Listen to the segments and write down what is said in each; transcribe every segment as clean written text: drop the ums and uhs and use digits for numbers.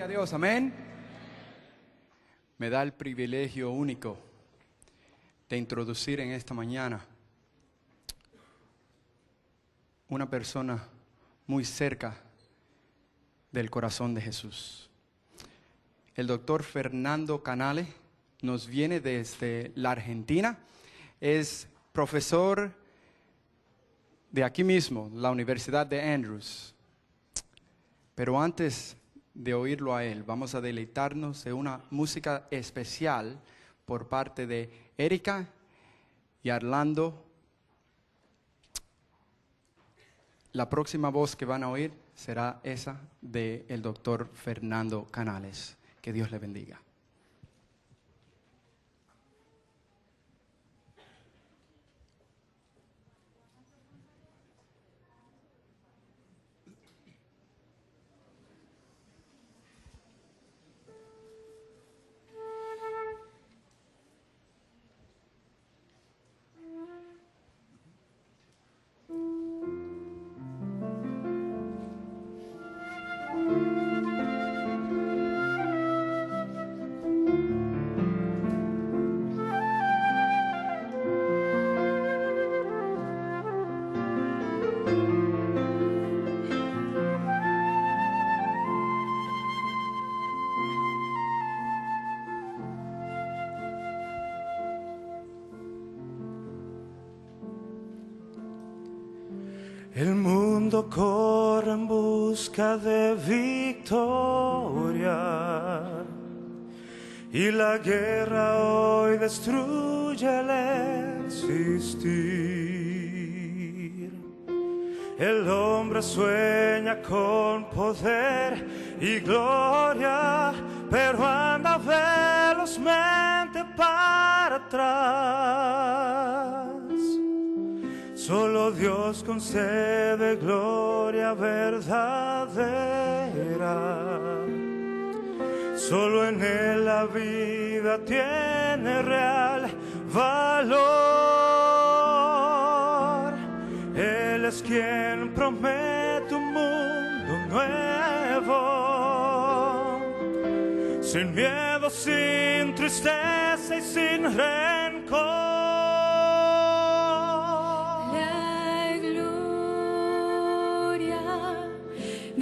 Gloria a Dios, amén. Me da el privilegio único de introducir en esta mañana una persona muy cerca del corazón de Jesús. El doctor Fernando Canales nos viene desde la Argentina. Es profesor de aquí mismo, la Universidad de Andrews. Pero antes de oírlo a él, vamos a deleitarnos de una música especial por parte de Erika y Arlando. La próxima voz que van a oír será esa del doctor Fernando Canales. Que Dios le bendiga. El mundo corre en busca de victoria y la guerra hoy destruye el existir. El hombre sueña con poder y gloria, pero anda velozmente para atrás. Solo Dios concede gloria verdadera. Solo en Él la vida tiene real valor. Él es quien promete un mundo nuevo, sin miedo, sin tristeza y sin rencor.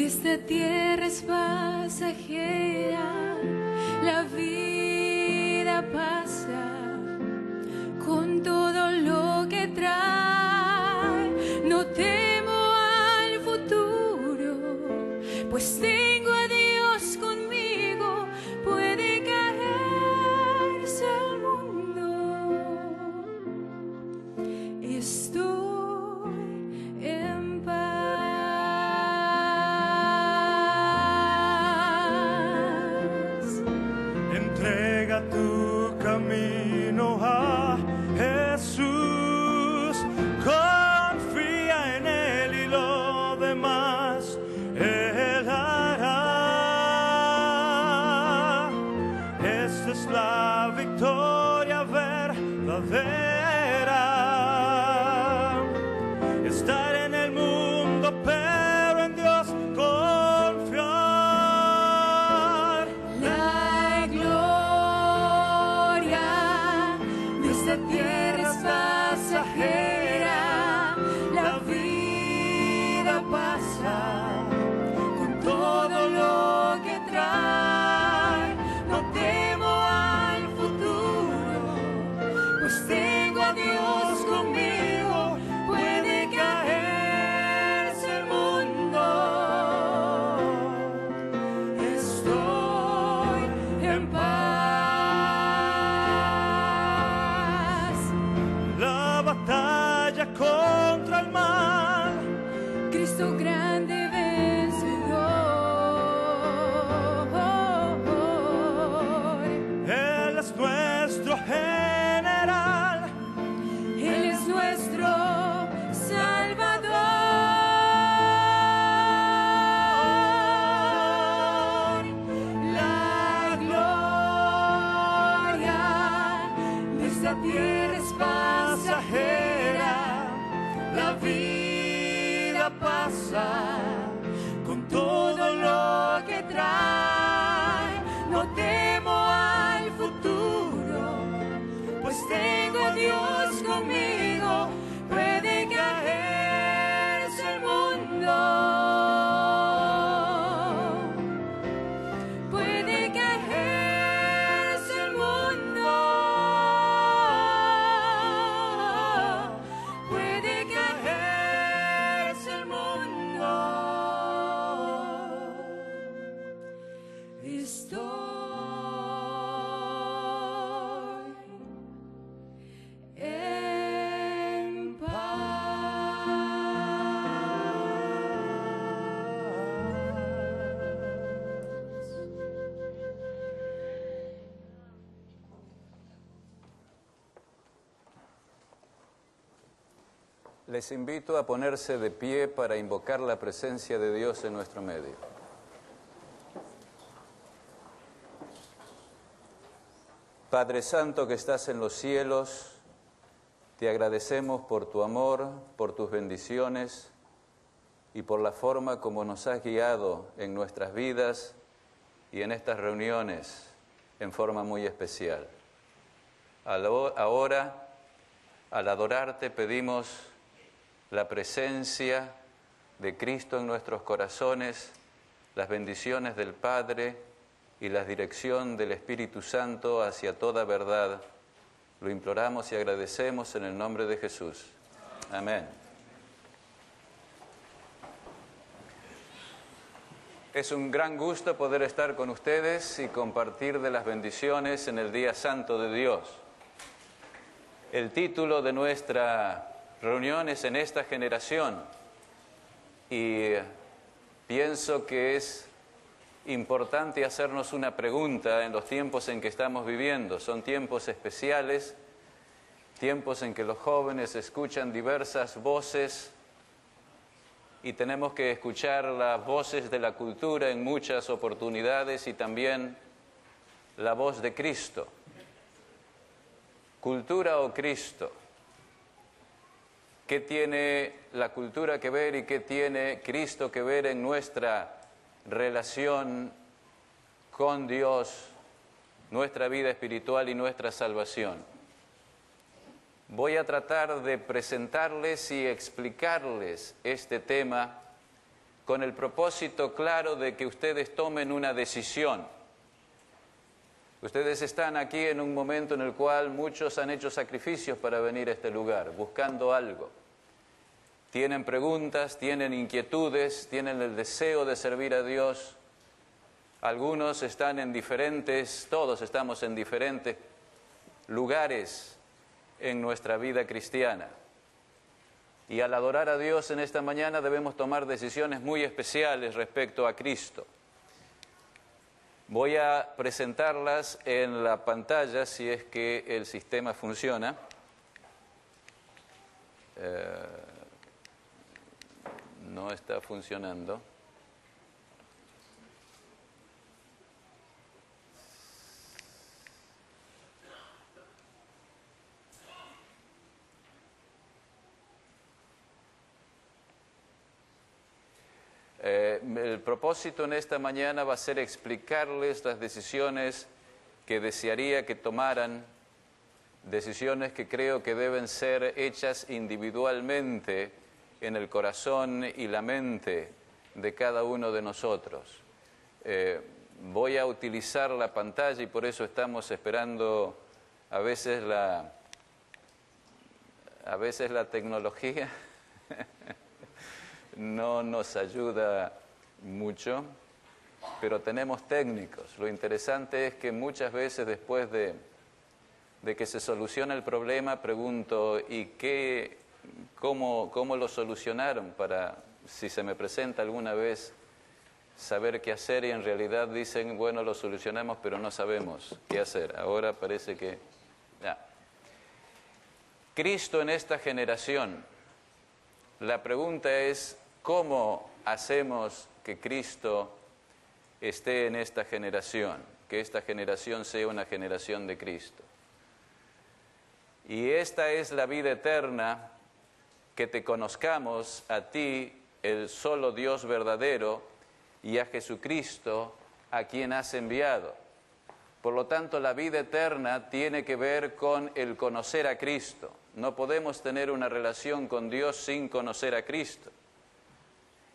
Esta tierra es pasajera, la vida pasa con todo lo que trae. No temo al futuro, pues tengo a Dios conmigo. Puede caerse el mundo, estoy en paz. Tu camino a Jesús, confía en Él y lo demás Él hará. Esta es la victoria verdadera, estar en el mundo pero en Dios confiar. Les invito a ponerse de pie para invocar la presencia de Dios en nuestro medio. Padre Santo que estás en los cielos, te agradecemos por tu amor, por tus bendiciones y por la forma como nos has guiado en nuestras vidas y en estas reuniones en forma muy especial. Ahora, al adorarte, pedimos la presencia de Cristo en nuestros corazones, las bendiciones del Padre y la dirección del Espíritu Santo hacia toda verdad. Lo imploramos y agradecemos en el nombre de Jesús. Amén. Es un gran gusto poder estar con ustedes y compartir de las bendiciones en el Día Santo de Dios. El título de nuestra reunión es En esta generación, y pienso que es importante hacernos una pregunta en los tiempos en que estamos viviendo. Son tiempos especiales, tiempos en que los jóvenes escuchan diversas voces y tenemos que escuchar las voces de la cultura en muchas oportunidades y también la voz de Cristo. ¿Cultura o Cristo? ¿Qué tiene la cultura que ver y qué tiene Cristo que ver en nuestra relación con Dios, nuestra vida espiritual y nuestra salvación? Voy a tratar de presentarles y explicarles este tema con el propósito claro de que ustedes tomen una decisión. Ustedes están aquí en un momento en el cual muchos han hecho sacrificios para venir a este lugar, buscando algo. Tienen preguntas, tienen inquietudes, tienen el deseo de servir a Dios. Algunos están en diferentes, todos estamos en diferentes lugares en nuestra vida cristiana. Y al adorar a Dios en esta mañana debemos tomar decisiones muy especiales respecto a Cristo. Voy a presentarlas en la pantalla si es que el sistema funciona. No está funcionando. El propósito en esta mañana va a ser explicarles las decisiones que desearía que tomaran, decisiones que creo que deben ser hechas individualmente en el corazón y la mente de cada uno de nosotros. Voy a utilizar la pantalla y por eso estamos esperando a veces la tecnología no nos ayuda mucho, pero tenemos técnicos. Lo interesante es que muchas veces después de que se soluciona el problema, pregunto, ¿y cómo lo solucionaron? Para, si se me presenta alguna vez, saber qué hacer, y en realidad dicen, bueno, lo solucionamos, pero no sabemos qué hacer. Ahora parece que... ya. Cristo en esta generación. La pregunta es, ¿cómo hacemos que Cristo esté en esta generación? Que esta generación sea una generación de Cristo. Y esta es la vida eterna, que te conozcamos a ti, el solo Dios verdadero, y a Jesucristo, a quien has enviado. Por lo tanto, la vida eterna tiene que ver con el conocer a Cristo. No podemos tener una relación con Dios sin conocer a Cristo.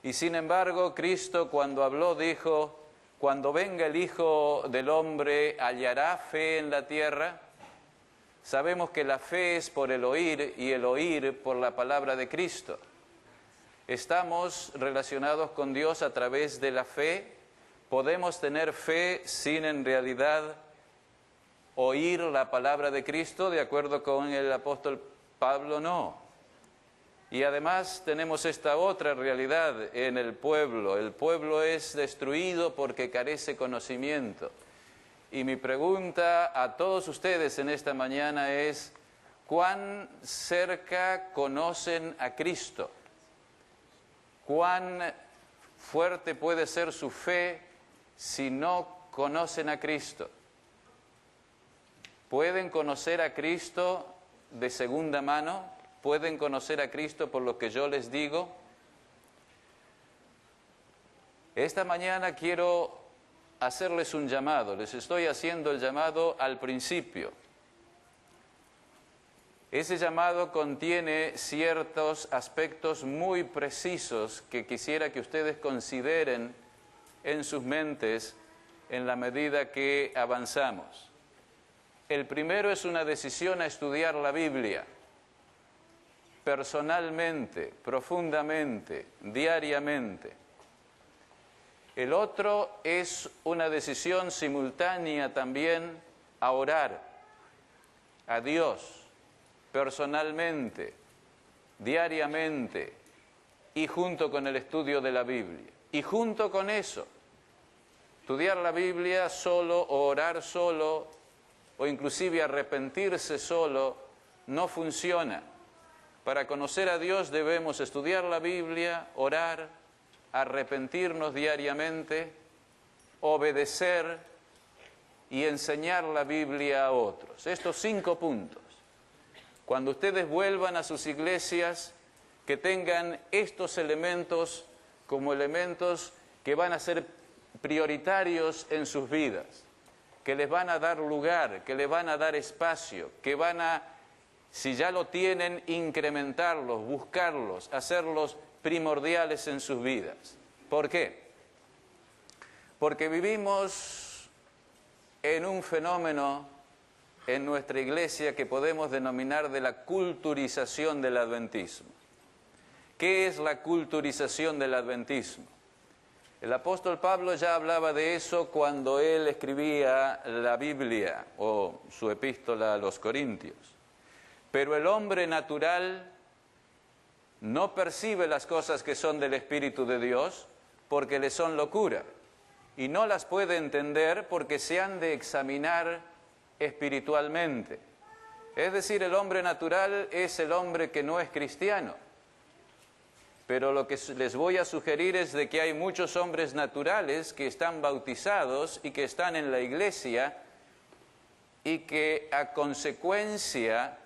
Y sin embargo, Cristo cuando habló dijo, cuando venga el Hijo del Hombre, ¿hallará fe en la tierra? Sabemos que la fe es por el oír y el oír por la palabra de Cristo. Estamos relacionados con Dios a través de la fe. Podemos tener fe sin en realidad oír la palabra de Cristo. De acuerdo con el apóstol Pablo, no. Y además tenemos esta otra realidad en el pueblo. El pueblo es destruido porque carece conocimiento. Y mi pregunta a todos ustedes en esta mañana es, ¿Cuán cerca conocen a Cristo? ¿Cuán fuerte puede ser su fe si no conocen a Cristo? ¿Pueden conocer a Cristo de segunda mano? ¿Pueden conocer a Cristo por lo que yo les digo? Esta mañana quiero hacerles un llamado. Les estoy haciendo el llamado al principio. Ese llamado contiene ciertos aspectos muy precisos que quisiera que ustedes consideren en sus mentes en la medida que avanzamos. El primero es una decisión a estudiar la Biblia, personalmente, profundamente, diariamente. El otro es una decisión simultánea también a orar a Dios, personalmente, diariamente, y junto con el estudio de la Biblia. Y junto con eso, estudiar la Biblia solo o orar solo o inclusive arrepentirse solo no funciona. Para conocer a Dios debemos estudiar la Biblia, orar, arrepentirnos diariamente, obedecer y enseñar la Biblia a otros. Estos 5 puntos. Cuando ustedes vuelvan a sus iglesias, que tengan estos elementos como elementos que van a ser prioritarios en sus vidas, que les van a dar lugar, que les van a dar espacio, que van a, si ya lo tienen, incrementarlos, buscarlos, hacerlos primordiales en sus vidas. ¿Por qué? Porque vivimos en un fenómeno en nuestra iglesia que podemos denominar de la culturización del adventismo. ¿Qué es la culturización del adventismo? El apóstol Pablo ya hablaba de eso cuando él escribía la Biblia o su epístola a los Corintios. Pero el hombre natural no percibe las cosas que son del Espíritu de Dios porque le son locura y no las puede entender porque se han de examinar espiritualmente. Es decir, el hombre natural es el hombre que no es cristiano. Pero lo que les voy a sugerir es de que hay muchos hombres naturales que están bautizados y que están en la iglesia y que a consecuencia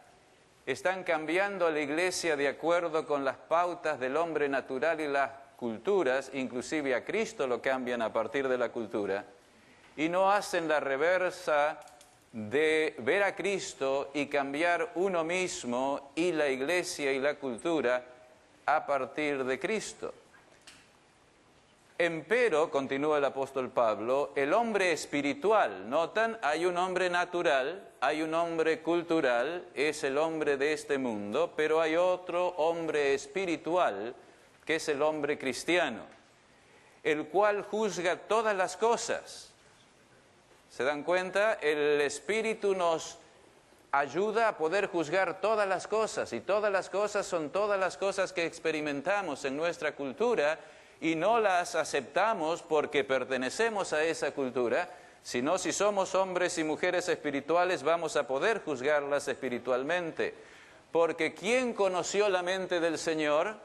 están cambiando a la iglesia de acuerdo con las pautas del hombre natural y las culturas, inclusive a Cristo lo cambian a partir de la cultura, y no hacen la reversa de ver a Cristo y cambiar uno mismo y la iglesia y la cultura a partir de Cristo. Empero, continúa el apóstol Pablo, el hombre espiritual, notan, hay un hombre natural, hay un hombre cultural, es el hombre de este mundo, pero hay otro hombre espiritual, que es el hombre cristiano, el cual juzga todas las cosas. ¿Se dan cuenta? El Espíritu nos ayuda a poder juzgar todas las cosas, y todas las cosas son todas las cosas que experimentamos en nuestra cultura, y no las aceptamos porque pertenecemos a esa cultura, sino si somos hombres y mujeres espirituales vamos a poder juzgarlas espiritualmente. Porque ¿quién conoció la mente del Señor?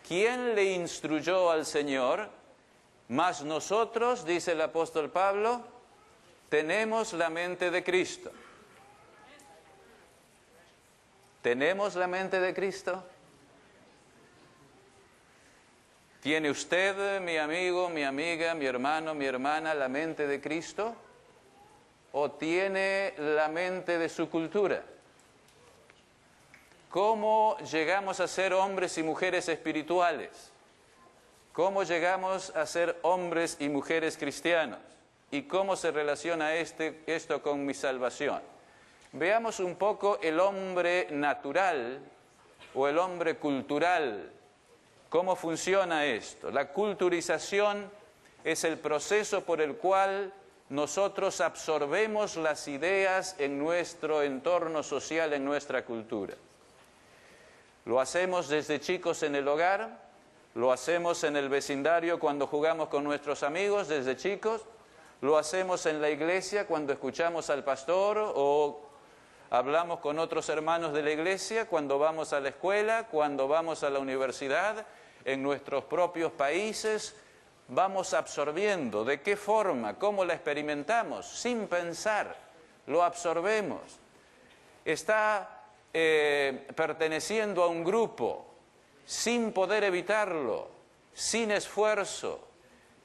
¿Quién le instruyó al Señor? Mas nosotros, dice el apóstol Pablo, tenemos la mente de Cristo. ¿Tenemos la mente de Cristo? ¿Tiene usted, mi amigo, mi amiga, mi hermano, mi hermana, la mente de Cristo? ¿O tiene la mente de su cultura? ¿Cómo llegamos a ser hombres y mujeres espirituales? ¿Cómo llegamos a ser hombres y mujeres cristianos? ¿Y cómo se relaciona esto con mi salvación? Veamos un poco el hombre natural o el hombre cultural. ¿Cómo funciona esto? La culturización es el proceso por el cual nosotros absorbemos las ideas en nuestro entorno social, en nuestra cultura. Lo hacemos desde chicos en el hogar, lo hacemos en el vecindario cuando jugamos con nuestros amigos desde chicos, lo hacemos en la iglesia cuando escuchamos al pastor o Hablamos con otros hermanos de la iglesia cuando vamos a la escuela, cuando vamos a la universidad, en nuestros propios países. Vamos absorbiendo. ¿De qué forma? ¿Cómo la experimentamos? Sin pensar, lo absorbemos. Está perteneciendo a un grupo, sin poder evitarlo, sin esfuerzo.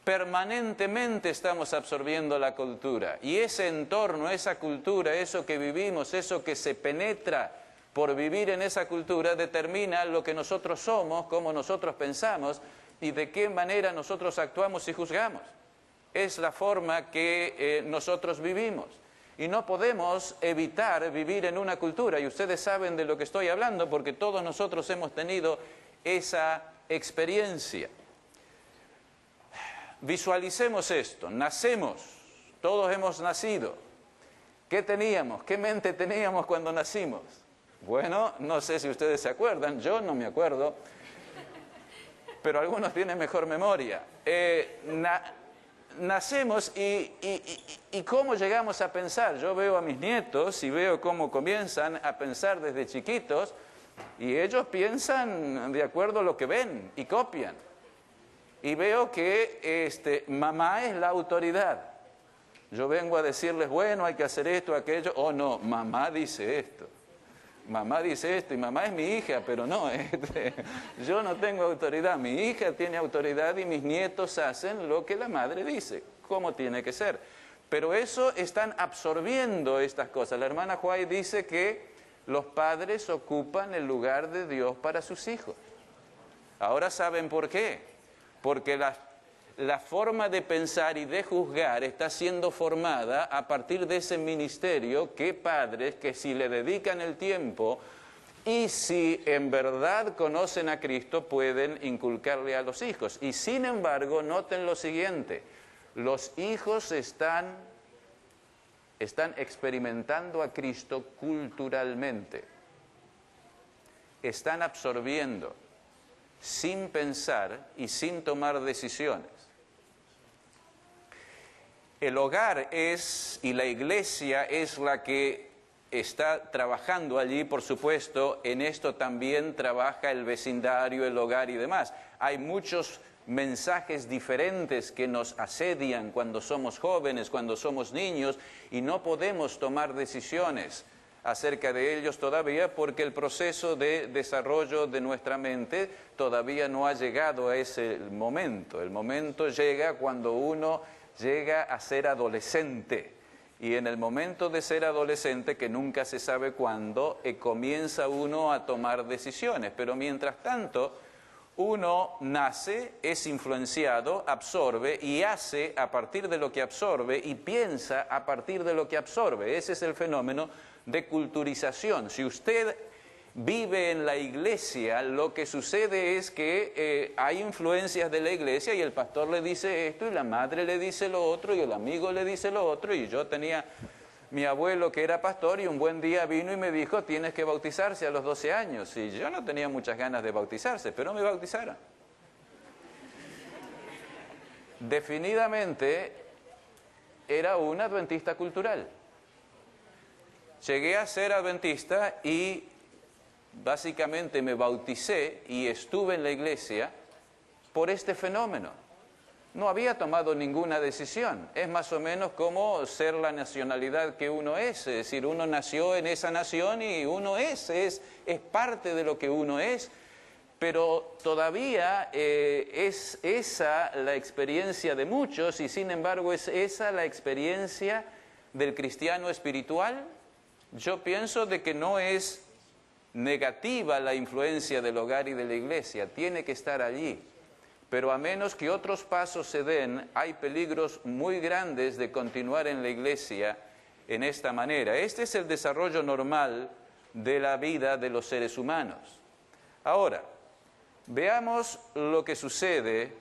Permanentemente estamos absorbiendo la cultura. Y ese entorno, esa cultura, eso que vivimos, eso que se penetra por vivir en esa cultura, determina lo que nosotros somos, cómo nosotros pensamos y de qué manera nosotros actuamos y juzgamos. Es la forma que nosotros vivimos. Y no podemos evitar vivir en una cultura. Y ustedes saben de lo que estoy hablando porque todos nosotros hemos tenido esa experiencia. Visualicemos esto. Nacemos. Todos hemos nacido. ¿Qué teníamos? ¿Qué mente teníamos cuando nacimos? Bueno, no sé si ustedes se acuerdan. Yo no me acuerdo. Pero algunos tienen mejor memoria. Nacemos y cómo llegamos a pensar. Yo veo a mis nietos y veo cómo comienzan a pensar desde chiquitos y ellos piensan de acuerdo a lo que ven y copian. Y veo que mamá es la autoridad. Yo vengo a decirles, bueno, hay que hacer esto, aquello. Oh, no, mamá dice esto. Mamá dice esto y mamá es mi hija, pero no, yo no tengo autoridad. Mi hija tiene autoridad y mis nietos hacen lo que la madre dice, como tiene que ser. Pero eso están absorbiendo estas cosas. La hermana Huay dice que los padres ocupan el lugar de Dios para sus hijos. Ahora saben por qué. Porque la forma de pensar y de juzgar está siendo formada a partir de ese ministerio que padres que si le dedican el tiempo y si en verdad conocen a Cristo pueden inculcarle a los hijos. Y sin embargo, noten lo siguiente, los hijos están experimentando a Cristo culturalmente, están absorbiendo sin pensar y sin tomar decisiones. El hogar y la iglesia es la que está trabajando allí, por supuesto, en esto también trabaja el vecindario, el hogar y demás. Hay muchos mensajes diferentes que nos asedian cuando somos jóvenes, cuando somos niños, y no podemos tomar decisiones acerca de ellos todavía porque el proceso de desarrollo de nuestra mente todavía no ha llegado a ese momento. El momento llega cuando uno llega a ser adolescente y en el momento de ser adolescente, que nunca se sabe cuándo, comienza uno a tomar decisiones, pero mientras tanto uno nace, es influenciado, absorbe y hace a partir de lo que absorbe y piensa a partir de lo que absorbe. Ese es el fenómeno de culturización. Si usted vive en la iglesia, lo que sucede es que hay influencias de la iglesia y el pastor le dice esto y la madre le dice lo otro y el amigo le dice lo otro. Y yo tenía mi abuelo que era pastor y un buen día vino y me dijo, tienes que bautizarse a los 12 años. Y yo no tenía muchas ganas de bautizarse, pero me bautizaron. Definidamente era un adventista cultural. Llegué a ser adventista y básicamente me bauticé y estuve en la iglesia por este fenómeno. No había tomado ninguna decisión. Es más o menos como ser la nacionalidad que uno es decir, uno nació en esa nación y uno es parte de lo que uno es, pero todavía es esa la experiencia de muchos y sin embargo es esa la experiencia del cristiano espiritual. Yo pienso de que no es negativa la influencia del hogar y de la iglesia, tiene que estar allí. Pero a menos que otros pasos se den, hay peligros muy grandes de continuar en la iglesia en esta manera. Este es el desarrollo normal de la vida de los seres humanos. Ahora, veamos lo que sucede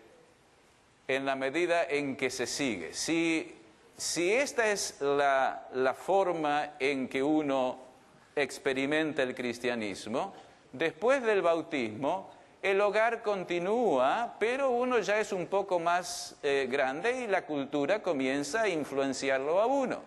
en la medida en que se sigue. Si esta es la forma en que uno experimenta el cristianismo, después del bautismo, el hogar continúa, pero uno ya es un poco más grande y la cultura comienza a influenciarlo a uno.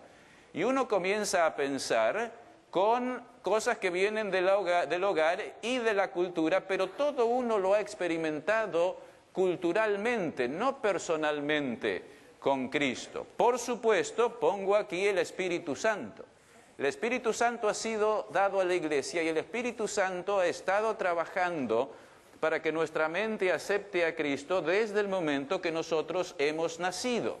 Y uno comienza a pensar con cosas que vienen del hogar y de la cultura, pero todo uno lo ha experimentado culturalmente, no personalmente con Cristo. Por supuesto, pongo aquí el Espíritu Santo. El Espíritu Santo ha sido dado a la Iglesia y el Espíritu Santo ha estado trabajando para que nuestra mente acepte a Cristo desde el momento que nosotros hemos nacido.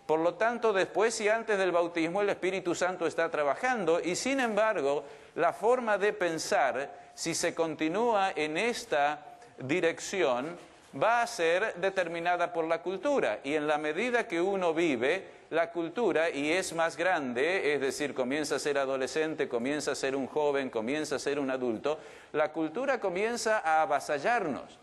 Por lo tanto, después y antes del bautismo, el Espíritu Santo está trabajando y, sin embargo, la forma de pensar, si se continúa en esta dirección, va a ser determinada por la cultura. Y en la medida que uno vive la cultura y es más grande, es decir, comienza a ser adolescente, comienza a ser un joven, comienza a ser un adulto, la cultura comienza a avasallarnos.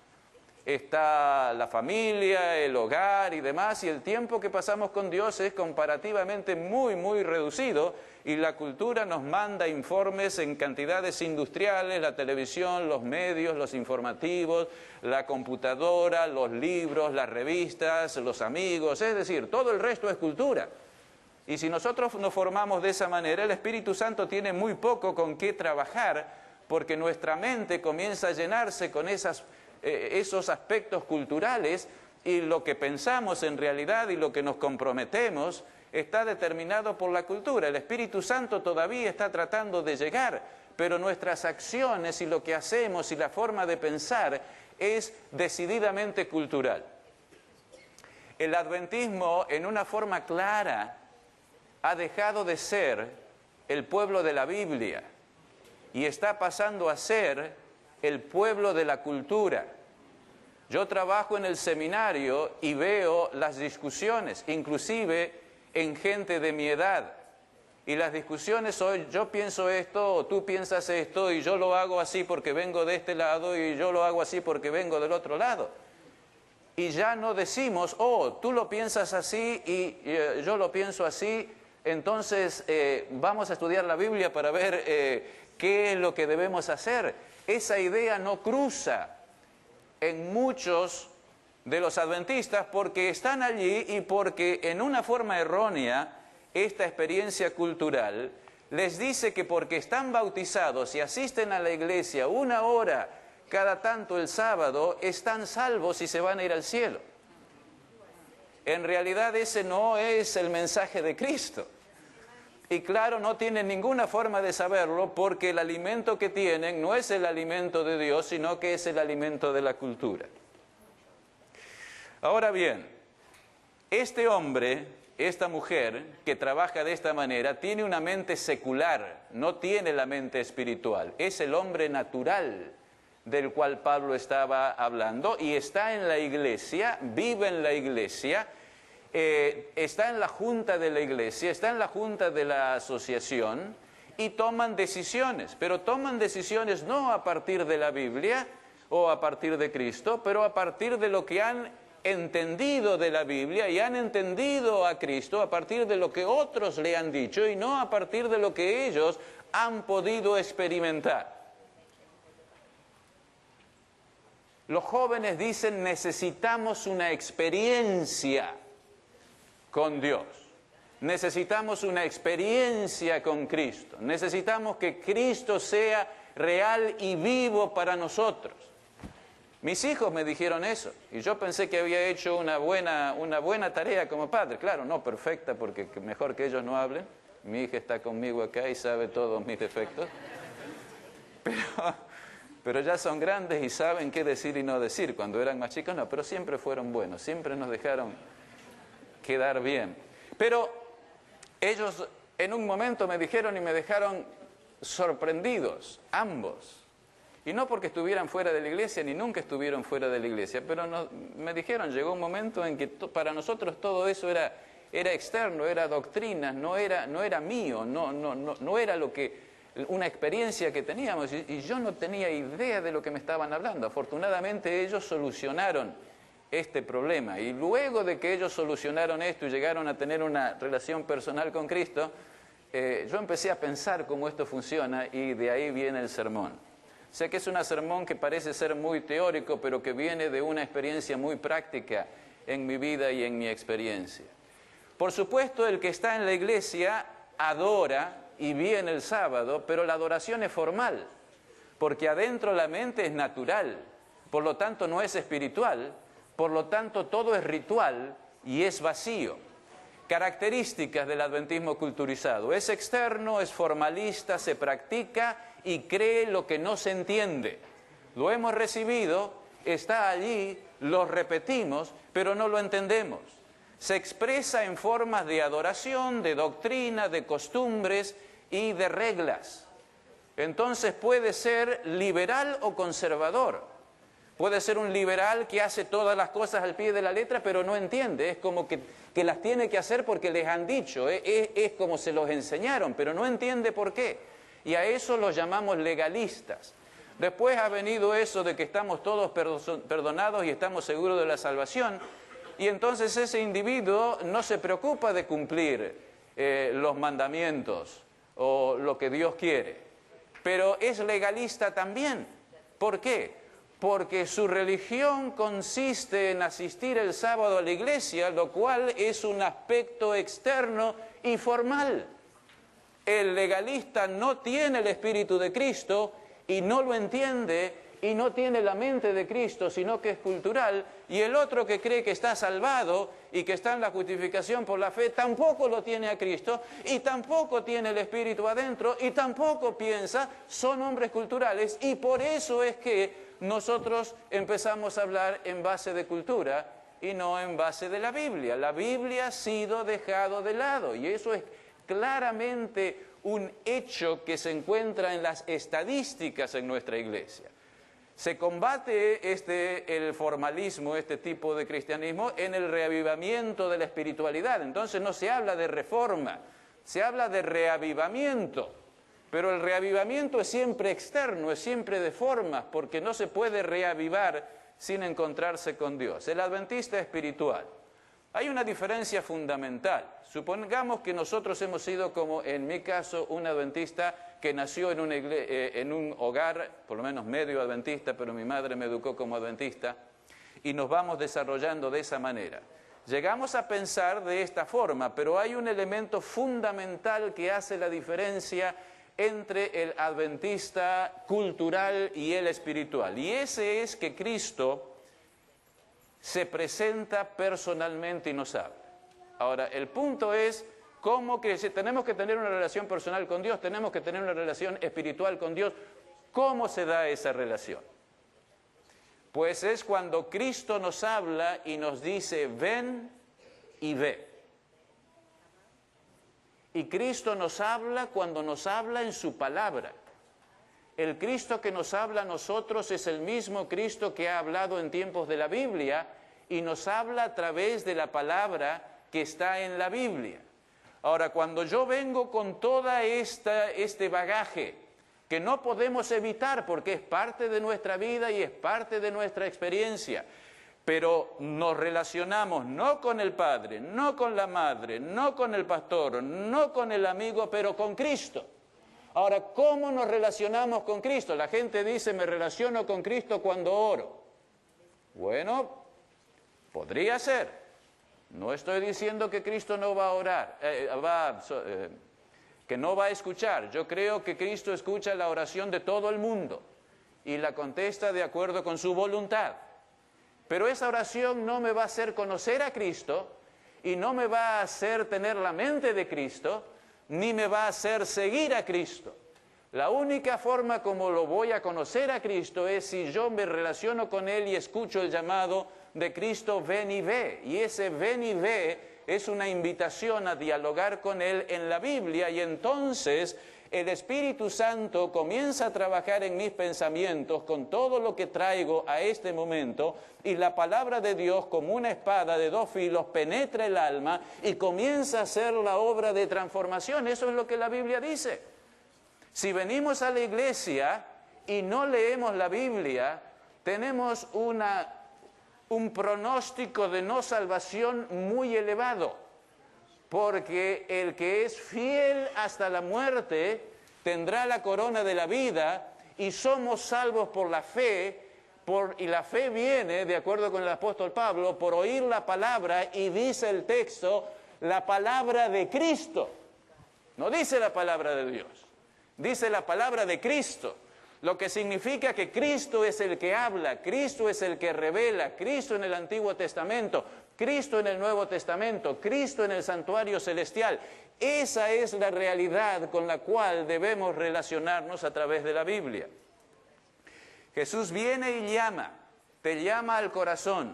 Está la familia, el hogar y demás, y el tiempo que pasamos con Dios es comparativamente muy reducido, y la cultura nos manda informes en cantidades industriales, la televisión, los medios, los informativos, la computadora, los libros, las revistas, los amigos, es decir, todo el resto es cultura. Y si nosotros nos formamos de esa manera, el Espíritu Santo tiene muy poco con qué trabajar, porque nuestra mente comienza a llenarse con esos aspectos culturales, y lo que pensamos en realidad y lo que nos comprometemos está determinado por la cultura. El Espíritu Santo todavía está tratando de llegar, pero nuestras acciones y lo que hacemos y la forma de pensar es decididamente cultural. El adventismo, en una forma clara, ha dejado de ser el pueblo de la Biblia y está pasando a ser el pueblo de la cultura. Yo trabajo en el seminario y veo las discusiones, inclusive en gente de mi edad. Y las discusiones son: yo pienso esto, o tú piensas esto, y yo lo hago así porque vengo de este lado, y yo lo hago así porque vengo del otro lado. Y ya no decimos: oh, tú lo piensas así y yo lo pienso así, entonces vamos a estudiar la Biblia para ver qué es lo que debemos hacer. Esa idea no cruza en muchos de los adventistas, porque están allí y porque en una forma errónea esta experiencia cultural les dice que porque están bautizados y asisten a la iglesia 1 hora cada tanto el sábado, están salvos y se van a ir al cielo. En realidad ese no es el mensaje de Cristo. Y claro, no tienen ninguna forma de saberlo, porque el alimento que tienen no es el alimento de Dios, sino que es el alimento de la cultura. Ahora bien, este hombre, esta mujer que trabaja de esta manera, tiene una mente secular, no tiene la mente espiritual. Es el hombre natural del cual Pablo estaba hablando, y está en la iglesia, vive en la iglesia, está en la junta de la iglesia, está en la junta de la asociación, y toman decisiones, pero toman decisiones no a partir de la Biblia o a partir de Cristo, pero a partir de lo que han entendido de la Biblia y han entendido a Cristo a partir de lo que otros le han dicho y no a partir de lo que ellos han podido experimentar. Los jóvenes dicen: necesitamos una experiencia con Dios, necesitamos una experiencia con Cristo, necesitamos que Cristo sea real y vivo para nosotros. Mis hijos me dijeron eso, y yo pensé que había hecho una buena tarea como padre. Claro, no perfecta, porque mejor que ellos no hablen. Mi hija está conmigo acá y sabe todos mis defectos. Pero ya son grandes y saben qué decir y no decir. Cuando eran más chicos no, pero siempre fueron buenos, siempre nos dejaron quedar bien. Pero ellos en un momento me dijeron y me dejaron sorprendidos, ambos. Y no porque estuvieran fuera de la iglesia, ni nunca estuvieron fuera de la iglesia, pero me dijeron, llegó un momento en que para nosotros todo eso era externo, era doctrina, no era mío, no era una experiencia que teníamos, y yo no tenía idea de lo que me estaban hablando. Afortunadamente ellos solucionaron este problema, y luego de que ellos solucionaron esto y llegaron a tener una relación personal con Cristo, yo empecé a pensar cómo esto funciona, y de ahí viene el sermón. Sé que es un sermón que parece ser muy teórico, pero que viene de una experiencia muy práctica en mi vida y en mi experiencia. Por supuesto, el que está en la iglesia adora y viene el sábado, pero la adoración es formal, porque adentro la mente es natural, por lo tanto no es espiritual, por lo tanto todo es ritual y es vacío. Características del adventismo culturizado: es externo, es formalista, se practica y cree lo que no se entiende. Lo hemos recibido, está allí, lo repetimos, pero no lo entendemos. Se expresa en formas de adoración, de doctrina, de costumbres y de reglas. Entonces puede ser liberal o conservador. Puede ser un liberal que hace todas las cosas al pie de la letra, pero no entiende. Es como que las tiene que hacer porque les han dicho. Es como se los enseñaron, pero no entiende por qué. Y a eso los llamamos legalistas. Después ha venido eso de que estamos todos perdonados y estamos seguros de la salvación. Y entonces ese individuo no se preocupa de cumplir los mandamientos o lo que Dios quiere. Pero es legalista también. ¿Por qué? Porque su religión consiste en asistir el sábado a la iglesia, lo cual es un aspecto externo y formal. El legalista no tiene el Espíritu de Cristo y no lo entiende y no tiene la mente de Cristo, sino que es cultural. Y el otro que cree que está salvado y que está en la justificación por la fe, tampoco lo tiene a Cristo y tampoco tiene el Espíritu adentro y tampoco piensa, son hombres culturales. Y por eso es que nosotros empezamos a hablar en base de cultura y no en base de la Biblia. La Biblia ha sido dejado de lado y eso es claramente un hecho que se encuentra en las estadísticas en nuestra iglesia. Se combate el formalismo, este tipo de cristianismo, en el reavivamiento de la espiritualidad. Entonces no se habla de reforma, se habla de reavivamiento. Pero el reavivamiento es siempre externo, es siempre de formas, porque no se puede reavivar sin encontrarse con Dios. El adventista espiritual. Hay una diferencia fundamental. Supongamos que nosotros hemos sido, como en mi caso, un adventista que nació en un hogar, por lo menos medio adventista, pero mi madre me educó como adventista, y nos vamos desarrollando de esa manera. Llegamos a pensar de esta forma, pero hay un elemento fundamental que hace la diferencia entre el adventista cultural y el espiritual. Y ese es que Cristo se presenta personalmente y nos habla. Ahora, el punto es cómo que si tenemos que tener una relación personal con Dios, tenemos que tener una relación espiritual con Dios. ¿Cómo se da esa relación? Pues es cuando Cristo nos habla y nos dice, ven y ve. Y Cristo nos habla cuando nos habla en su palabra. El Cristo que nos habla a nosotros es el mismo Cristo que ha hablado en tiempos de la Biblia y nos habla a través de la palabra que está en la Biblia. Ahora, cuando yo vengo con toda este bagaje que no podemos evitar porque es parte de nuestra vida y es parte de nuestra experiencia, pero nos relacionamos no con el padre, no con la madre, no con el pastor, no con el amigo, pero con Cristo. Ahora, ¿cómo nos relacionamos con Cristo? La gente dice, me relaciono con Cristo cuando oro. Bueno, podría ser. No estoy diciendo que Cristo no va a orar, que no va a escuchar. Yo creo que Cristo escucha la oración de todo el mundo y la contesta de acuerdo con su voluntad. Pero esa oración no me va a hacer conocer a Cristo y no me va a hacer tener la mente de Cristo, ni me va a hacer seguir a Cristo. La única forma como lo voy a conocer a Cristo es si yo me relaciono con Él y escucho el llamado de Cristo, ven y ve. Y ese ven y ve es una invitación a dialogar con Él en la Biblia y entonces el Espíritu Santo comienza a trabajar en mis pensamientos con todo lo que traigo a este momento y la palabra de Dios como una espada de dos filos penetra el alma y comienza a hacer la obra de transformación. Eso es lo que la Biblia dice. Si venimos a la iglesia y no leemos la Biblia, tenemos un pronóstico de no salvación muy elevado. Porque el que es fiel hasta la muerte tendrá la corona de la vida y somos salvos por la fe, y la fe viene, de acuerdo con el apóstol Pablo, por oír la palabra y dice el texto, la palabra de Cristo. No dice la palabra de Dios, dice la palabra de Cristo. Lo que significa que Cristo es el que habla, Cristo es el que revela, Cristo en el Antiguo Testamento, Cristo en el Nuevo Testamento, Cristo en el santuario celestial. Esa es la realidad con la cual debemos relacionarnos a través de la Biblia. Jesús viene y te llama al corazón.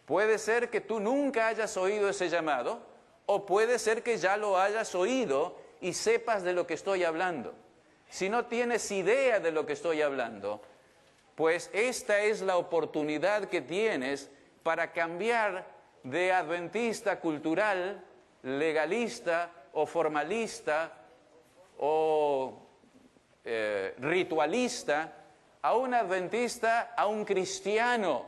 Puede ser que tú nunca hayas oído ese llamado, o puede ser que ya lo hayas oído y sepas de lo que estoy hablando. Si no tienes idea de lo que estoy hablando, pues esta es la oportunidad que tienes para cambiar de adventista cultural, legalista o formalista o ritualista, a un adventista, a un cristiano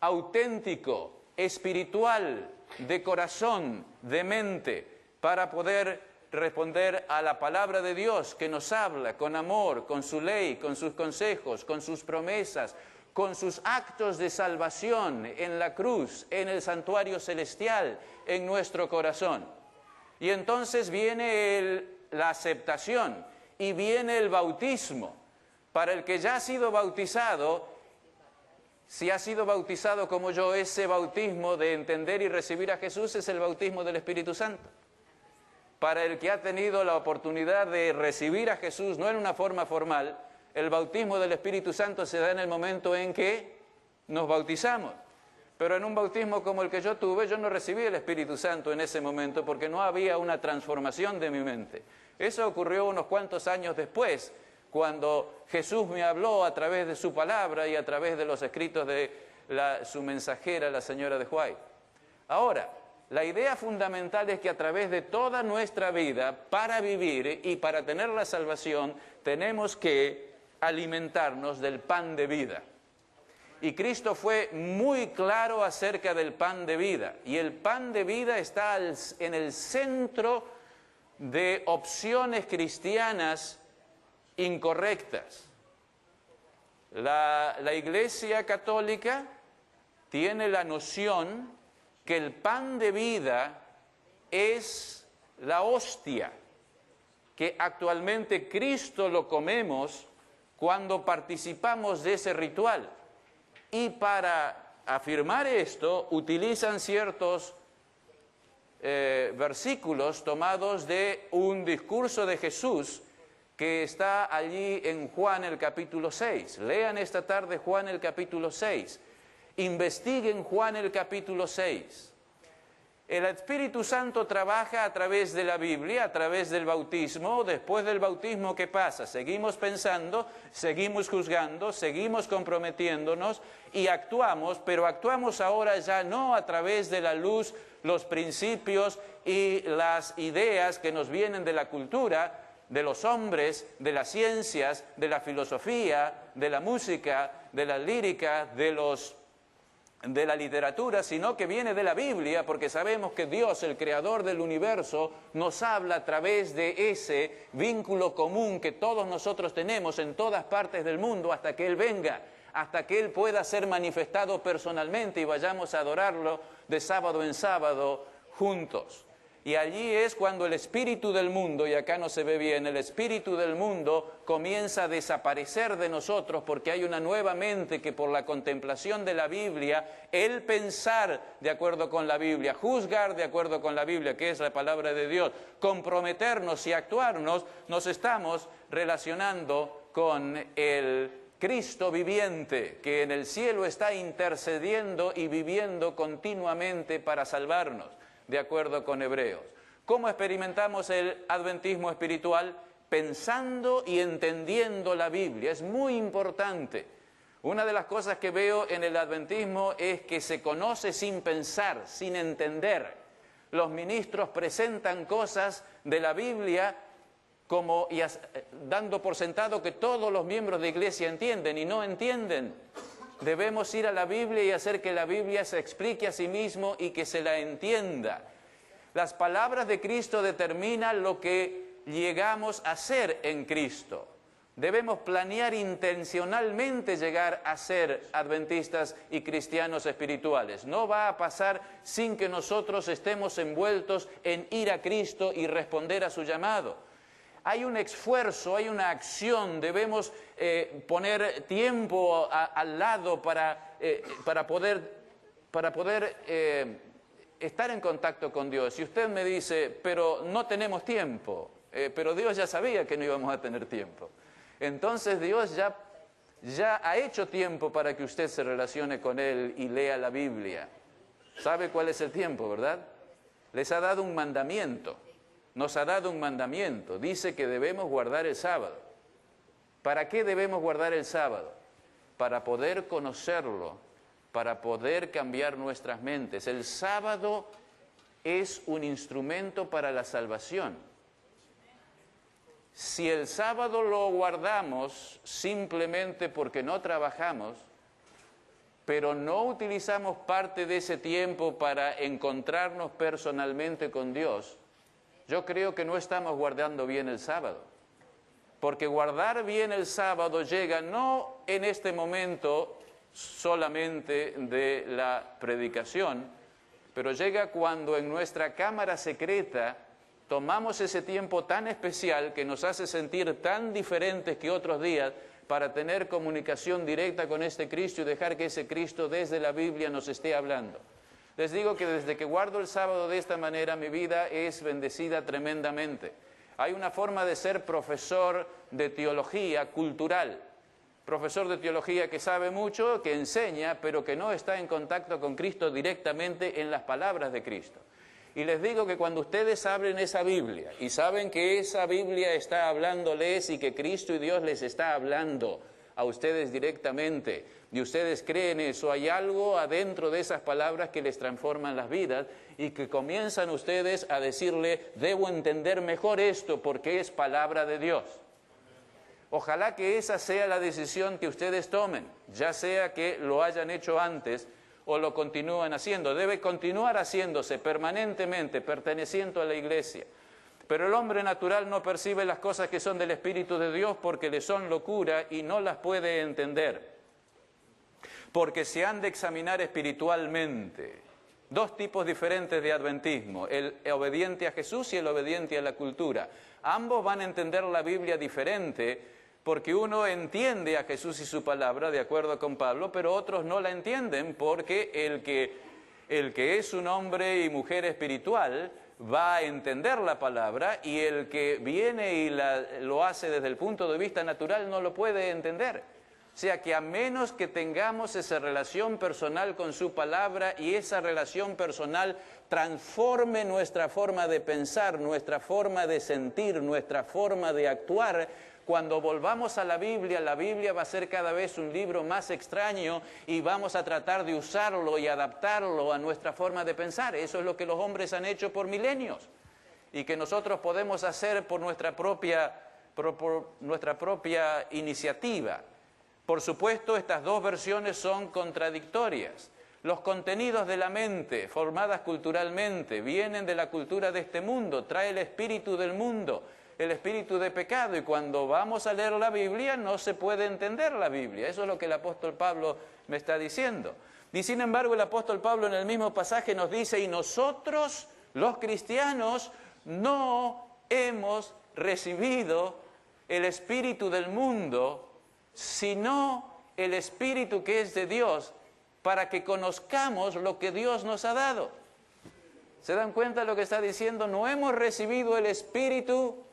auténtico, espiritual, de corazón, de mente, para poder responder a la palabra de Dios que nos habla con amor, con su ley, con sus consejos, con sus promesas, con sus actos de salvación en la cruz, en el santuario celestial, en nuestro corazón. Y entonces viene la aceptación y viene el bautismo. Para el que ya ha sido bautizado, si ha sido bautizado como yo, ese bautismo de entender y recibir a Jesús es el bautismo del Espíritu Santo. Para el que ha tenido la oportunidad de recibir a Jesús, no en una forma formal, el bautismo del Espíritu Santo se da en el momento en que nos bautizamos. Pero en un bautismo como el que yo tuve, yo no recibí el Espíritu Santo en ese momento porque no había una transformación de mi mente. Eso ocurrió unos cuantos años después, cuando Jesús me habló a través de su palabra y a través de los escritos de su mensajera, la señora de White. Ahora, la idea fundamental es que a través de toda nuestra vida, para vivir y para tener la salvación, tenemos que alimentarnos del pan de vida. Y Cristo fue muy claro acerca del pan de vida. Y el pan de vida está en el centro de opciones cristianas incorrectas. La Iglesia Católica tiene la noción que el pan de vida es la hostia, que actualmente Cristo lo comemos cuando participamos de ese ritual. Y para afirmar esto utilizan ciertos versículos tomados de un discurso de Jesús que está allí en Juan el capítulo 6. Lean esta tarde Juan el capítulo 6. Investiguen Juan el capítulo 6. El Espíritu Santo trabaja a través de la Biblia, a través del bautismo. Después del bautismo, ¿qué pasa? Seguimos pensando, seguimos juzgando, seguimos comprometiéndonos y actuamos, pero actuamos ahora ya no a través de la luz, los principios y las ideas que nos vienen de la cultura, de los hombres, de las ciencias, de la filosofía, de la música, de la lírica, de la literatura, sino que viene de la Biblia, porque sabemos que Dios, el creador del universo, nos habla a través de ese vínculo común que todos nosotros tenemos en todas partes del mundo hasta que Él venga, hasta que Él pueda ser manifestado personalmente y vayamos a adorarlo de sábado en sábado juntos. Y allí es cuando el espíritu del mundo, y acá no se ve bien, el espíritu del mundo comienza a desaparecer de nosotros porque hay una nueva mente que por la contemplación de la Biblia, el pensar de acuerdo con la Biblia, juzgar de acuerdo con la Biblia, que es la palabra de Dios, comprometernos y actuarnos, nos estamos relacionando con el Cristo viviente, que en el cielo está intercediendo y viviendo continuamente para salvarnos. De acuerdo con Hebreos. ¿Cómo experimentamos el adventismo espiritual? Pensando y entendiendo la Biblia. Es muy importante. Una de las cosas que veo en el adventismo es que se conoce sin pensar, sin entender. Los ministros presentan cosas de la Biblia dando por sentado que todos los miembros de iglesia entienden y no entienden. Debemos ir a la Biblia y hacer que la Biblia se explique a sí mismo y que se la entienda. Las palabras de Cristo determinan lo que llegamos a ser en Cristo. Debemos planear intencionalmente llegar a ser adventistas y cristianos espirituales. No va a pasar sin que nosotros estemos envueltos en ir a Cristo y responder a su llamado. hay un esfuerzo, hay una acción, debemos poner tiempo al lado para poder estar en contacto con Dios. Si usted me dice, pero no tenemos tiempo, pero Dios ya sabía que no íbamos a tener tiempo. Entonces Dios ya ha hecho tiempo para que usted se relacione con Él y lea la Biblia. ¿Sabe cuál es el tiempo, verdad? Les ha dado un mandamiento. Nos ha dado un mandamiento. Dice que debemos guardar el sábado. ¿Para qué debemos guardar el sábado? Para poder conocerlo, para poder cambiar nuestras mentes. El sábado es un instrumento para la salvación. Si el sábado lo guardamos simplemente porque no trabajamos, pero no utilizamos parte de ese tiempo para encontrarnos personalmente con Dios, yo creo que no estamos guardando bien el sábado. Porque guardar bien el sábado llega no en este momento solamente de la predicación, pero llega cuando en nuestra cámara secreta tomamos ese tiempo tan especial que nos hace sentir tan diferentes que otros días para tener comunicación directa con este Cristo y dejar que ese Cristo desde la Biblia nos esté hablando. Les digo que desde que guardo el sábado de esta manera, mi vida es bendecida tremendamente. Hay una forma de ser profesor de teología cultural. Profesor de teología que sabe mucho, que enseña, pero que no está en contacto con Cristo directamente en las palabras de Cristo. Y les digo que cuando ustedes abren esa Biblia y saben que esa Biblia está hablándoles y que Cristo y Dios les está hablando a ustedes directamente, y ustedes creen eso, hay algo adentro de esas palabras que les transforman las vidas y que comienzan ustedes a decirle, debo entender mejor esto porque es palabra de Dios. Ojalá que esa sea la decisión que ustedes tomen, ya sea que lo hayan hecho antes o lo continúan haciendo. Debe continuar haciéndose permanentemente, perteneciendo a la iglesia. Pero el hombre natural no percibe las cosas que son del Espíritu de Dios porque le son locura y no las puede entender. Porque se han de examinar espiritualmente. Dos tipos diferentes de adventismo, el obediente a Jesús y el obediente a la cultura. Ambos van a entender la Biblia diferente porque uno entiende a Jesús y su palabra, de acuerdo con Pablo, pero otros no la entienden porque el que es un hombre y mujer espiritual va a entender la palabra y el que viene y lo hace desde el punto de vista natural no lo puede entender. O sea que a menos que tengamos esa relación personal con su palabra y esa relación personal transforme nuestra forma de pensar, nuestra forma de sentir, nuestra forma de actuar, cuando volvamos a la Biblia va a ser cada vez un libro más extraño y vamos a tratar de usarlo y adaptarlo a nuestra forma de pensar. Eso es lo que los hombres han hecho por milenios y que nosotros podemos hacer por nuestra propia iniciativa. Por supuesto, estas dos versiones son contradictorias. Los contenidos de la mente, formadas culturalmente, vienen de la cultura de este mundo, trae el espíritu del mundo, el espíritu de pecado, y cuando vamos a leer la Biblia no se puede entender la Biblia. Eso es lo que el apóstol Pablo me está diciendo. Y sin embargo el apóstol Pablo en el mismo pasaje nos dice, y nosotros, los cristianos, no hemos recibido el espíritu del mundo, sino el espíritu que es de Dios, para que conozcamos lo que Dios nos ha dado. ¿Se dan cuenta de lo que está diciendo? No hemos recibido el espíritu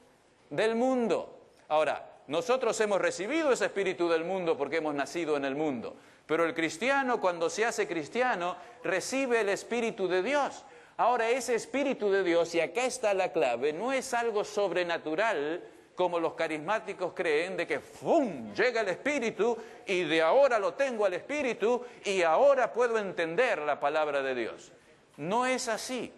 del mundo. Ahora, nosotros hemos recibido ese espíritu del mundo porque hemos nacido en el mundo, pero el cristiano, cuando se hace cristiano, recibe el espíritu de Dios. Ahora, ese espíritu de Dios, y acá está la clave, no es algo sobrenatural como los carismáticos creen, de que ¡fum!, llega el Espíritu y de ahora lo tengo al Espíritu y ahora puedo entender la palabra de Dios. No es así.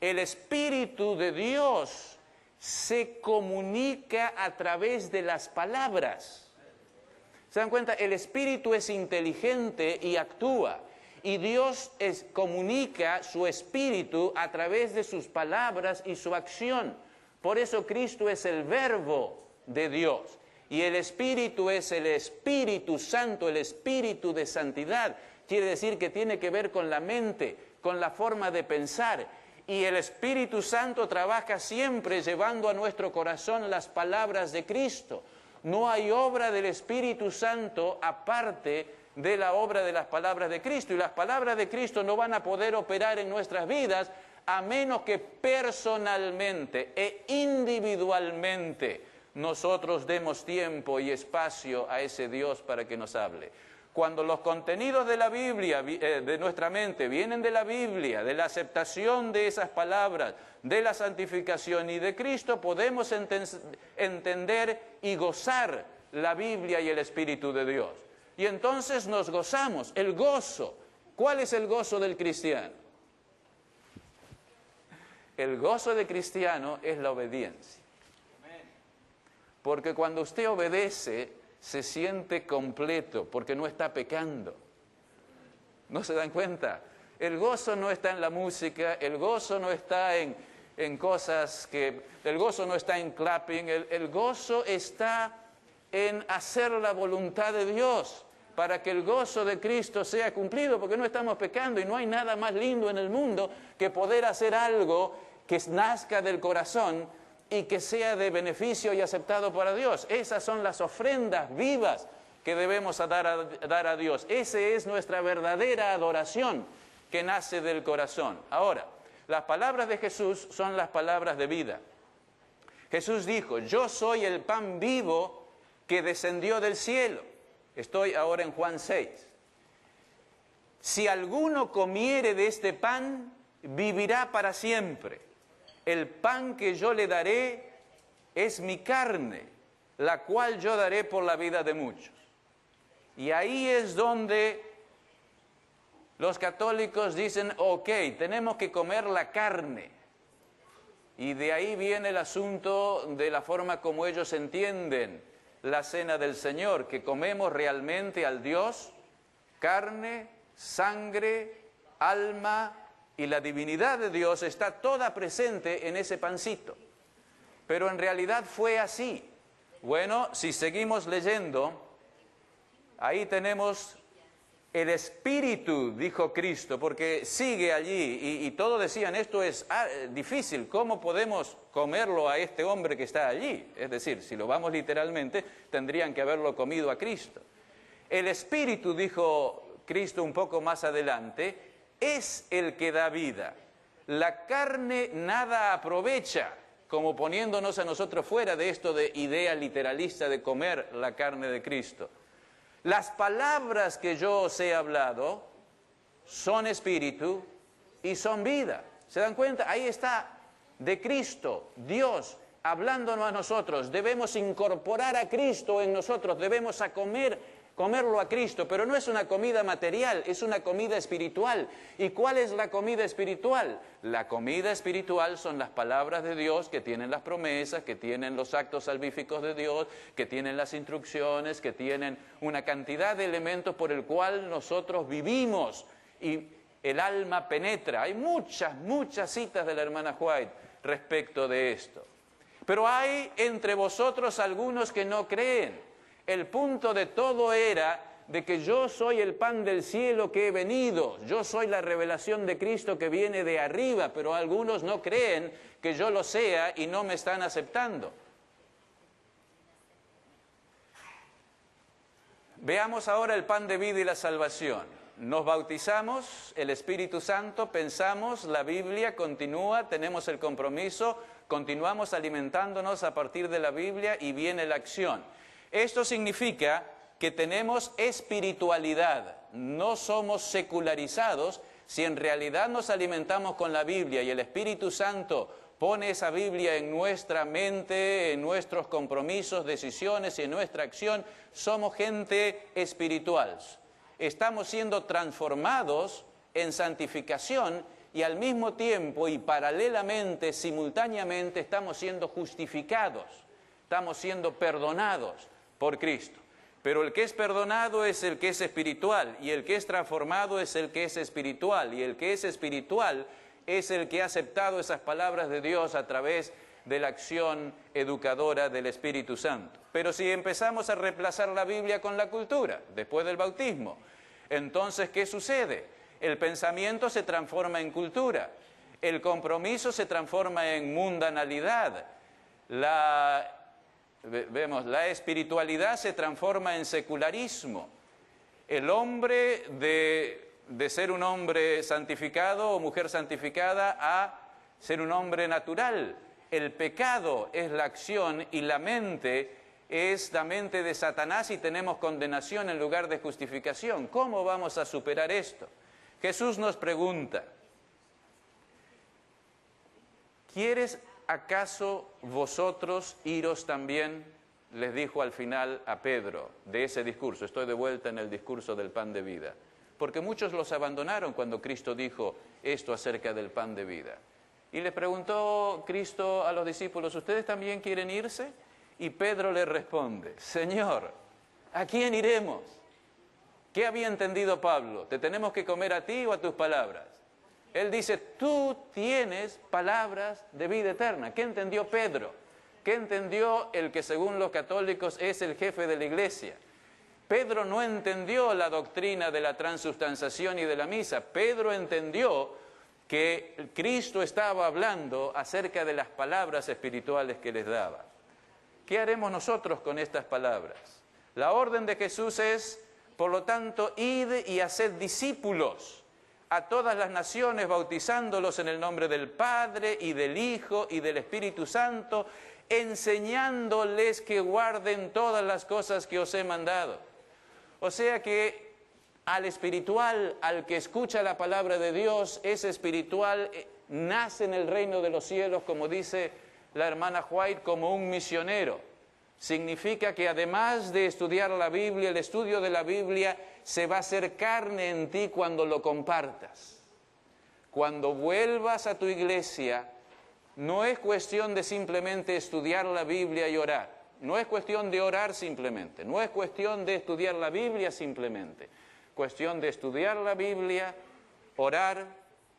El Espíritu de Dios se comunica a través de las palabras. ¿Se dan cuenta? El Espíritu es inteligente y actúa. Y Dios comunica su Espíritu a través de sus palabras y su acción. Por eso Cristo es el Verbo de Dios y el Espíritu es el Espíritu Santo, el Espíritu de santidad. Quiere decir que tiene que ver con la mente, con la forma de pensar. Y el Espíritu Santo trabaja siempre llevando a nuestro corazón las palabras de Cristo. No hay obra del Espíritu Santo aparte de la obra de las palabras de Cristo. Y las palabras de Cristo no van a poder operar en nuestras vidas a menos que personalmente e individualmente nosotros demos tiempo y espacio a ese Dios para que nos hable. Cuando los contenidos de la Biblia, de nuestra mente, vienen de la Biblia, de la aceptación de esas palabras, de la santificación y de Cristo, podemos entender y gozar la Biblia y el Espíritu de Dios. Y entonces nos gozamos. El gozo. ¿Cuál es el gozo del cristiano? El gozo del cristiano es la obediencia. Porque cuando usted obedece, se siente completo, porque no está pecando. ¿No se dan cuenta? El gozo no está en la música, el gozo no está en cosas que... El gozo no está en clapping, el gozo está en hacer la voluntad de Dios, para que el gozo de Cristo sea cumplido, porque no estamos pecando y no hay nada más lindo en el mundo que poder hacer algo que nazca del corazón y que sea de beneficio y aceptado para Dios. Esas son las ofrendas vivas que debemos dar a Dios. Esa es nuestra verdadera adoración que nace del corazón. Ahora, las palabras de Jesús son las palabras de vida. Jesús dijo, yo soy el pan vivo que descendió del cielo. Estoy ahora en Juan 6. Si alguno comiere de este pan, vivirá para siempre. El pan que yo le daré es mi carne, la cual yo daré por la vida de muchos. Y ahí es donde los católicos dicen, ok, tenemos que comer la carne. Y de ahí viene el asunto de la forma como ellos entienden la cena del Señor, que comemos realmente al Dios, carne, sangre, alma, y la divinidad de Dios está toda presente en ese pancito. Pero en realidad fue así. Bueno, si seguimos leyendo, ahí tenemos el Espíritu, dijo Cristo, porque sigue allí, y todos decían, esto es difícil, ¿cómo podemos comerlo a este hombre que está allí? Es decir, si lo vamos literalmente, tendrían que haberlo comido a Cristo. El Espíritu, dijo Cristo un poco más adelante, es el que da vida. La carne nada aprovecha, como poniéndonos a nosotros fuera de esto de idea literalista de comer la carne de Cristo. Las palabras que yo os he hablado son espíritu y son vida. ¿Se dan cuenta? Ahí está, de Cristo, Dios, hablándonos a nosotros. Debemos incorporar a Cristo en nosotros, debemos comerlo a Cristo, pero no es una comida material, es una comida espiritual. ¿Y cuál es la comida espiritual? La comida espiritual son las palabras de Dios que tienen las promesas, que tienen los actos salvíficos de Dios, que tienen las instrucciones, que tienen una cantidad de elementos por el cual nosotros vivimos y el alma penetra. Hay muchas citas de la hermana White respecto de esto. Pero hay entre vosotros algunos que no creen. El punto de todo era de que yo soy el pan del cielo que he venido, yo soy la revelación de Cristo que viene de arriba, pero algunos no creen que yo lo sea y no me están aceptando. Veamos ahora el pan de vida y la salvación. Nos bautizamos, el Espíritu Santo, pensamos, la Biblia continúa, tenemos el compromiso, continuamos alimentándonos a partir de la Biblia y viene la acción. Esto significa que tenemos espiritualidad, no somos secularizados si en realidad nos alimentamos con la Biblia y el Espíritu Santo pone esa Biblia en nuestra mente, en nuestros compromisos, decisiones y en nuestra acción, somos gente espiritual. Estamos siendo transformados en santificación y al mismo tiempo y paralelamente, simultáneamente, estamos siendo justificados, estamos siendo perdonados por Cristo. Pero el que es perdonado es el que es espiritual, y el que es transformado es el que es espiritual, y el que es espiritual es el que ha aceptado esas palabras de Dios a través de la acción educadora del Espíritu Santo. Pero si empezamos a reemplazar la Biblia con la cultura, después del bautismo, entonces, ¿qué sucede? El pensamiento se transforma en cultura. El compromiso se transforma en mundanalidad. La espiritualidad se transforma en secularismo. El hombre de ser un hombre santificado o mujer santificada a ser un hombre natural. El pecado es la acción y la mente es la mente de Satanás y tenemos condenación en lugar de justificación. ¿Cómo vamos a superar esto? Jesús nos pregunta, ¿quieres acaso vosotros iros también? Les dijo al final a Pedro de ese discurso. Estoy de vuelta en el discurso del pan de vida. Porque muchos los abandonaron cuando Cristo dijo esto acerca del pan de vida. Y le preguntó Cristo a los discípulos, ¿ustedes también quieren irse? Y Pedro le responde, Señor, ¿a quién iremos? ¿Qué había entendido Pablo? ¿Te tenemos que comer a ti o a tus palabras? Él dice, tú tienes palabras de vida eterna. ¿Qué entendió Pedro? ¿Qué entendió el que según los católicos es el jefe de la iglesia? Pedro no entendió la doctrina de la transubstanciación y de la misa. Pedro entendió que Cristo estaba hablando acerca de las palabras espirituales que les daba. ¿Qué haremos nosotros con estas palabras? La orden de Jesús es, por lo tanto, id y haced discípulos a todas las naciones, bautizándolos en el nombre del Padre y del Hijo y del Espíritu Santo, enseñándoles que guarden todas las cosas que os he mandado. O sea que al espiritual, al que escucha la palabra de Dios, ese espiritual nace en el reino de los cielos, como dice la hermana White, como un misionero. Significa que además de estudiar la Biblia, el estudio de la Biblia se va a hacer carne en ti cuando lo compartas. Cuando vuelvas a tu iglesia, no es cuestión de simplemente estudiar la Biblia y orar. No es cuestión de orar simplemente. No es cuestión de estudiar la Biblia simplemente. Cuestión de estudiar la Biblia, orar,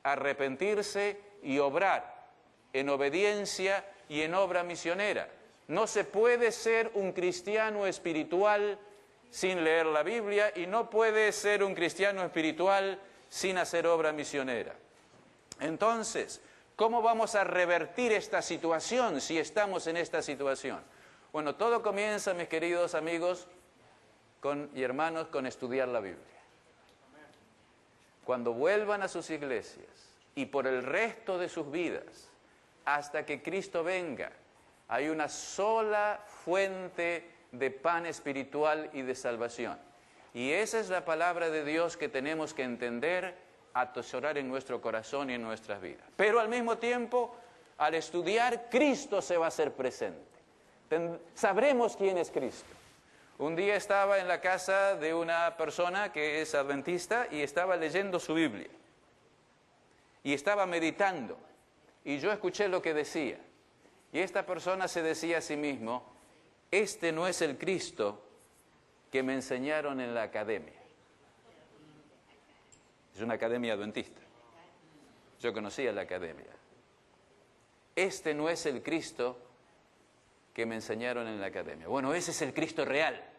arrepentirse y obrar en obediencia y en obra misionera. No se puede ser un cristiano espiritual sin leer la Biblia y no puede ser un cristiano espiritual sin hacer obra misionera. Entonces, ¿cómo vamos a revertir esta situación si estamos en esta situación? Bueno, todo comienza, mis queridos amigos y hermanos, con estudiar la Biblia. Cuando vuelvan a sus iglesias y por el resto de sus vidas, hasta que Cristo venga, hay una sola fuente de pan espiritual y de salvación. Y esa es la palabra de Dios que tenemos que entender, atesorar en nuestro corazón y en nuestras vidas. Pero al mismo tiempo, al estudiar, Cristo se va a hacer presente. Sabremos quién es Cristo. Un día estaba en la casa de una persona que es adventista y estaba leyendo su Biblia. Y estaba meditando. Y yo escuché lo que decía. Y esta persona se decía a sí mismo, este no es el Cristo que me enseñaron en la academia. Es una academia adventista. Yo conocía la academia. Este no es el Cristo que me enseñaron en la academia. Bueno, ese es el Cristo real.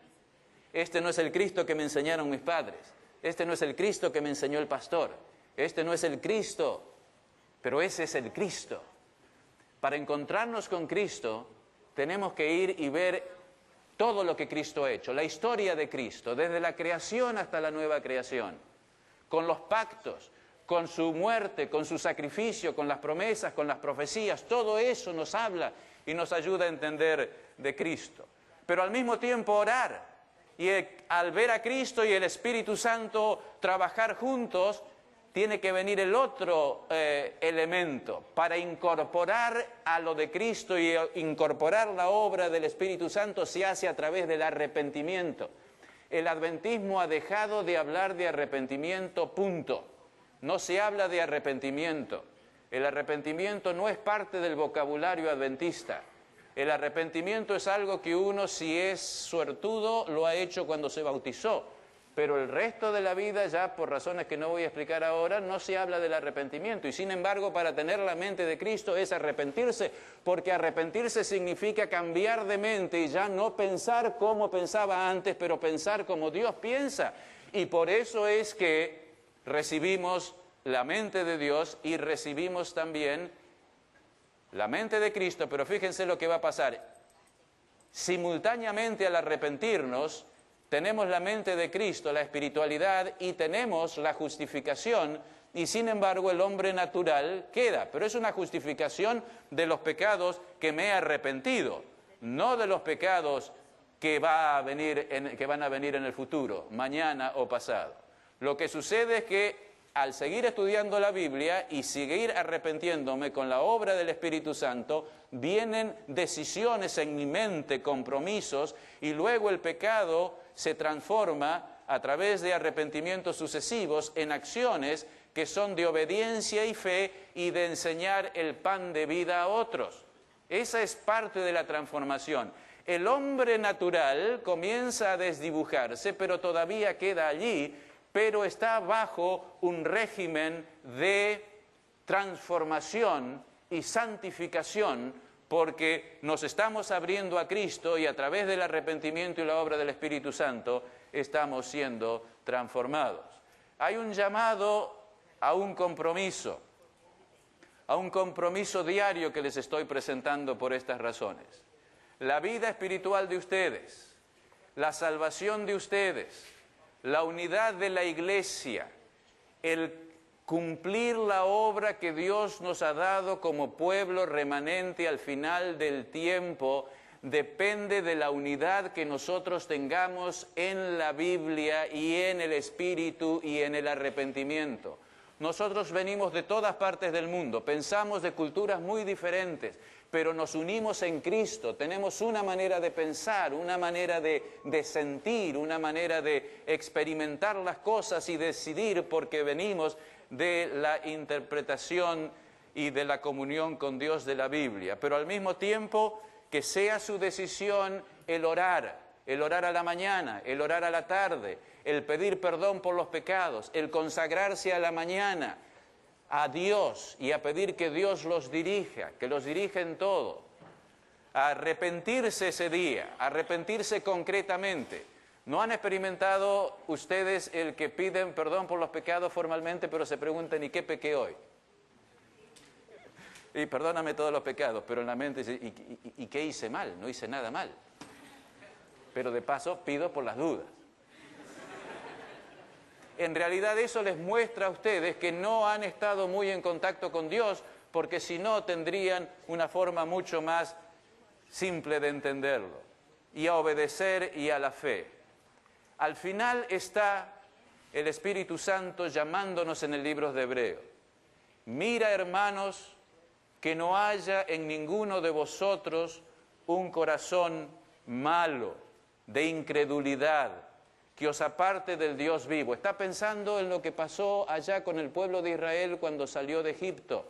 Este no es el Cristo que me enseñaron mis padres. Este no es el Cristo que me enseñó el pastor. Este no es el Cristo, pero ese es el Cristo. Para encontrarnos con Cristo, tenemos que ir y ver todo lo que Cristo ha hecho, la historia de Cristo, desde la creación hasta la nueva creación, con los pactos, con su muerte, con su sacrificio, con las promesas, con las profecías, todo eso nos habla y nos ayuda a entender de Cristo. Pero al mismo tiempo orar, y al ver a Cristo y el Espíritu Santo trabajar juntos, tiene que venir el otro elemento para incorporar a lo de Cristo y incorporar la obra del Espíritu Santo se hace a través del arrepentimiento. El adventismo ha dejado de hablar de arrepentimiento, punto. No se habla de arrepentimiento. El arrepentimiento no es parte del vocabulario adventista. El arrepentimiento es algo que uno, si es suertudo, lo ha hecho cuando se bautizó. Pero el resto de la vida, ya por razones que no voy a explicar ahora, no se habla del arrepentimiento. Y sin embargo, para tener la mente de Cristo es arrepentirse, porque arrepentirse significa cambiar de mente y ya no pensar como pensaba antes, pero pensar como Dios piensa. Y por eso es que recibimos la mente de Dios y recibimos también la mente de Cristo, pero fíjense lo que va a pasar. Simultáneamente al arrepentirnos, tenemos la mente de Cristo, la espiritualidad, y tenemos la justificación, y sin embargo el hombre natural queda. Pero es una justificación de los pecados que me he arrepentido, no de los pecados que van a venir en el futuro, mañana o pasado. Lo que sucede es que al seguir estudiando la Biblia y seguir arrepintiéndome con la obra del Espíritu Santo, vienen decisiones en mi mente, compromisos, y luego el pecado se transforma a través de arrepentimientos sucesivos en acciones que son de obediencia y fe y de enseñar el pan de vida a otros. Esa es parte de la transformación. El hombre natural comienza a desdibujarse, pero todavía queda allí, pero está bajo un régimen de transformación y santificación, porque nos estamos abriendo a Cristo y a través del arrepentimiento y la obra del Espíritu Santo estamos siendo transformados. Hay un llamado a un compromiso diario que les estoy presentando por estas razones. La vida espiritual de ustedes, la salvación de ustedes, la unidad de la iglesia, el cumplir la obra que Dios nos ha dado como pueblo remanente al final del tiempo, depende de la unidad que nosotros tengamos en la Biblia y en el Espíritu y en el arrepentimiento. Nosotros venimos de todas partes del mundo, pensamos de culturas muy diferentes, pero nos unimos en Cristo, tenemos una manera de pensar, una manera de sentir, una manera de experimentar las cosas y decidir, porque venimos de la interpretación y de la comunión con Dios de la Biblia. Pero al mismo tiempo que sea su decisión el orar a la mañana, el orar a la tarde, el pedir perdón por los pecados, el consagrarse a la mañana a Dios y a pedir que Dios los dirija, que los dirija en todo, a arrepentirse ese día, a arrepentirse concretamente. ¿No han experimentado ustedes el que piden perdón por los pecados formalmente, pero se preguntan, ¿y qué pequé hoy? Y perdóname todos los pecados, pero en la mente dice, ¿y qué hice mal? No hice nada mal. Pero de paso pido por las dudas. En realidad eso les muestra a ustedes que no han estado muy en contacto con Dios, porque si no tendrían una forma mucho más simple de entenderlo, y a obedecer y a la fe. Al final está el Espíritu Santo llamándonos en el libro de Hebreos. Mira, hermanos, que no haya en ninguno de vosotros un corazón malo, de incredulidad, que os aparte del Dios vivo. Está pensando en lo que pasó allá con el pueblo de Israel cuando salió de Egipto,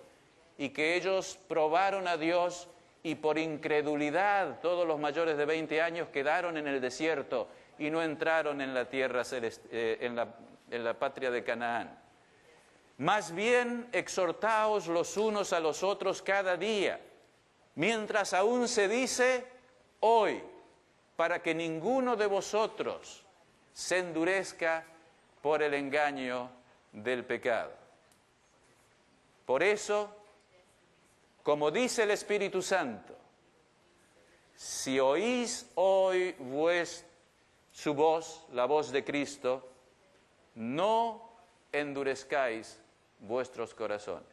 y que ellos probaron a Dios y por incredulidad todos los mayores de 20 años quedaron en el desierto y no entraron en la tierra en la patria de Canaán. Más bien exhortaos los unos a los otros cada día, mientras aún se dice hoy, para que ninguno de vosotros se endurezca por el engaño del pecado. Por eso, como dice el Espíritu Santo, si oís hoy su voz, la voz de Cristo, no endurezcáis vuestros corazones.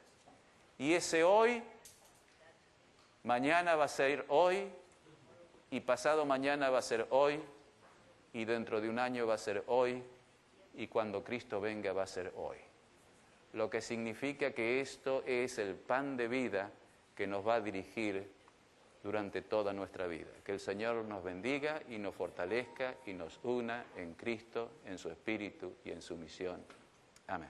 Y ese hoy, mañana va a ser hoy, y pasado mañana va a ser hoy, y dentro de un año va a ser hoy, y cuando Cristo venga va a ser hoy. Lo que significa que esto es el pan de vida que nos va a dirigir durante toda nuestra vida. Que el Señor nos bendiga y nos fortalezca y nos una en Cristo, en su Espíritu y en su misión. Amén.